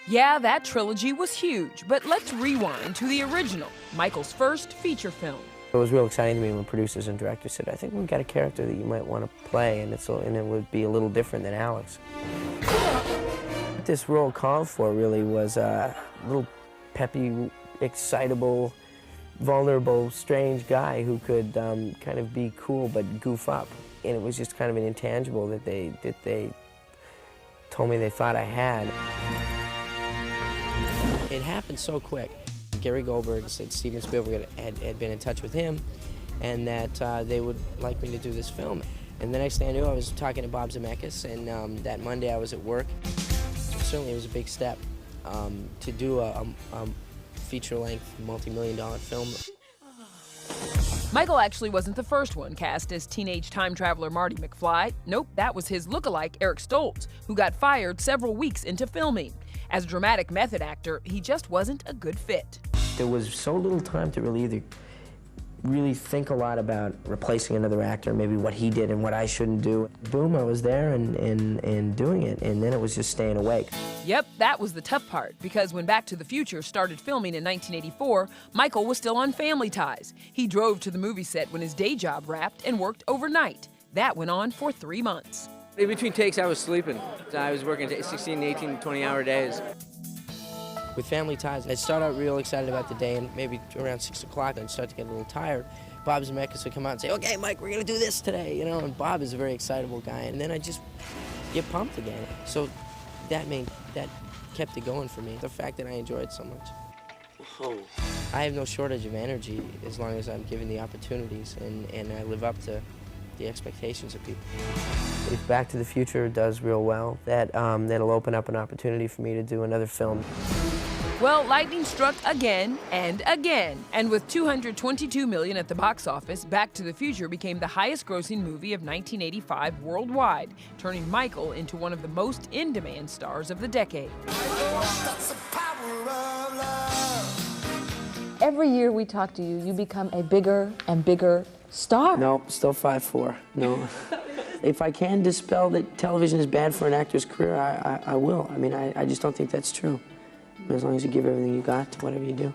Yeah, that trilogy was huge, but let's rewind to the original, Michael's first feature film. It was real exciting to me when producers and directors said, I think we've got a character that you might want to play, and it would be a little different than Alex. What this role called for really was a little peppy, excitable, vulnerable, strange guy who could kind of be cool but goof up. And it was just kind of an intangible that they told me they thought I had. It happened so quick. Gary Goldberg said Steven Spielberg had been in touch with him and that they would like me to do this film. And the next thing I knew, I was talking to Bob Zemeckis, and that Monday I was at work. Certainly it was a big step to do a feature-length, multi-million-dollar film. Michael actually wasn't the first one cast as teenage time traveler Marty McFly. Nope, that was his lookalike, Eric Stoltz, who got fired several weeks into filming. As a dramatic method actor, he just wasn't a good fit. There was so little time to really think a lot about replacing another actor, maybe what he did and what I shouldn't do. Boom, I was there and doing it, and then it was just staying awake. Yep, that was the tough part, because when Back to the Future started filming in 1984, Michael was still on Family Ties. He drove to the movie set when his day job wrapped and worked overnight. That went on for 3 months. In between takes, I was sleeping. I was working 16, 18, 20-hour days. With Family Ties, I'd start out real excited about the day, and maybe around 6 o'clock I'd start to get a little tired. Bob Zemeckis would come out and say, okay, Mike, we're gonna do this today, you know, and Bob is a very excitable guy, and then I just get pumped again. So that kept it going for me, the fact that I enjoy it so much. Whoa. I have no shortage of energy as long as I'm given the opportunities, and I live up to the expectations of people. If Back to the Future does real well, that'll open up an opportunity for me to do another film. Well, lightning struck again and again. And with $222 million at the box office, Back to the Future became the highest-grossing movie of 1985 worldwide, turning Michael into one of the most in-demand stars of the decade. Every year we talk to you, you become a bigger and bigger star. No, still 5'4". No. If I can dispel that television is bad for an actor's career, I will. I mean, I just don't think that's true. As long as you give everything you got to whatever you do.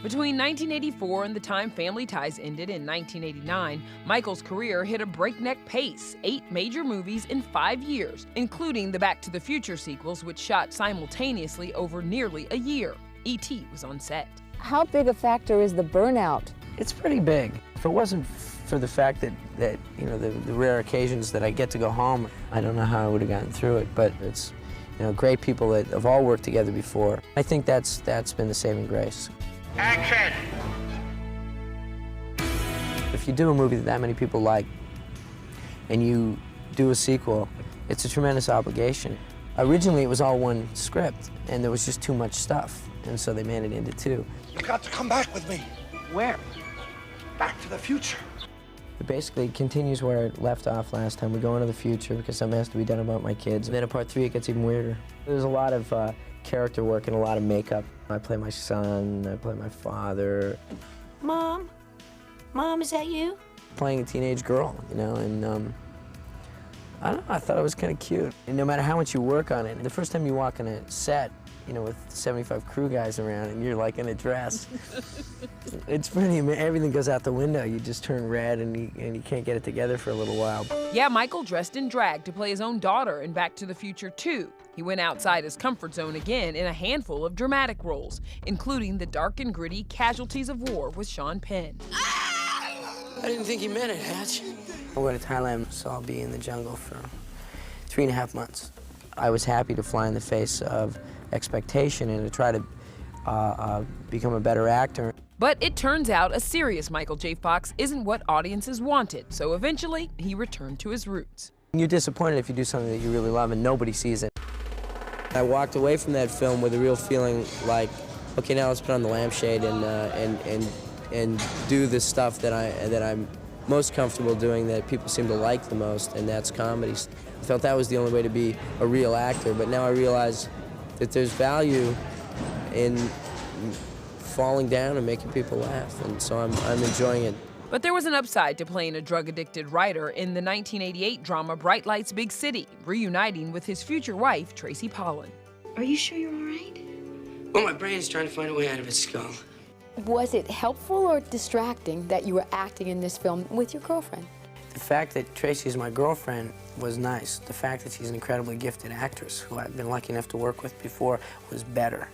Between 1984 and the time Family Ties ended in 1989, Michael's career hit a breakneck pace, 8 major movies in 5 years, including the Back to the Future sequels, which shot simultaneously over nearly a year. E.T. was on set. How big a factor is the burnout? It's pretty big. If it wasn't for the fact that you know, the rare occasions that I get to go home, I don't know how I would have gotten through it, but it's, you know, great people that have all worked together before. I think that's been the saving grace. Action! If you do a movie that many people like, and you do a sequel, it's a tremendous obligation. Originally, it was all one script, and there was just too much stuff, and so they made it into 2. You've got to come back with me. Where? Back to the future. It basically continues where it left off last time. We go into the future because something has to be done about my kids. And then in part 3, it gets even weirder. There's a lot of character work and a lot of makeup. I play my son, I play my father. Mom? Mom, is that you? Playing a teenage girl, you know, and I don't know, I thought it was kind of cute. And no matter how much you work on it, the first time you walk on a set, you know, with 75 crew guys around and you're like in a dress, it's pretty amazing. Everything goes out the window. You just turn red and you can't get it together for a little while. Yeah, Michael dressed in drag to play his own daughter in Back to the Future 2. He went outside his comfort zone again in a handful of dramatic roles, including the dark and gritty Casualties of War with Sean Penn. I didn't think you meant it, Hatch. I went to Thailand, so I'll be in the jungle for 3.5 months. I was happy to fly in the face of expectation and to try to become a better actor. But it turns out a serious Michael J. Fox isn't what audiences wanted, so eventually he returned to his roots. You're disappointed if you do something that you really love and nobody sees it. I walked away from that film with a real feeling like, okay, now let's put on the lampshade and do the stuff that I'm most comfortable doing, that people seem to like the most, and that's comedy. I felt that was the only way to be a real actor, but now I realize that there's value in falling down and making people laugh, and so I'm enjoying it. But there was an upside to playing a drug-addicted writer in the 1988 drama Bright Lights, Big City, reuniting with his future wife, Tracy Pollan. Are you sure you're all right? Well, my brain's trying to find a way out of its skull. Was it helpful or distracting that you were acting in this film with your girlfriend? The fact that Tracy's my girlfriend was nice. The fact that she's an incredibly gifted actress who I've been lucky enough to work with before was better.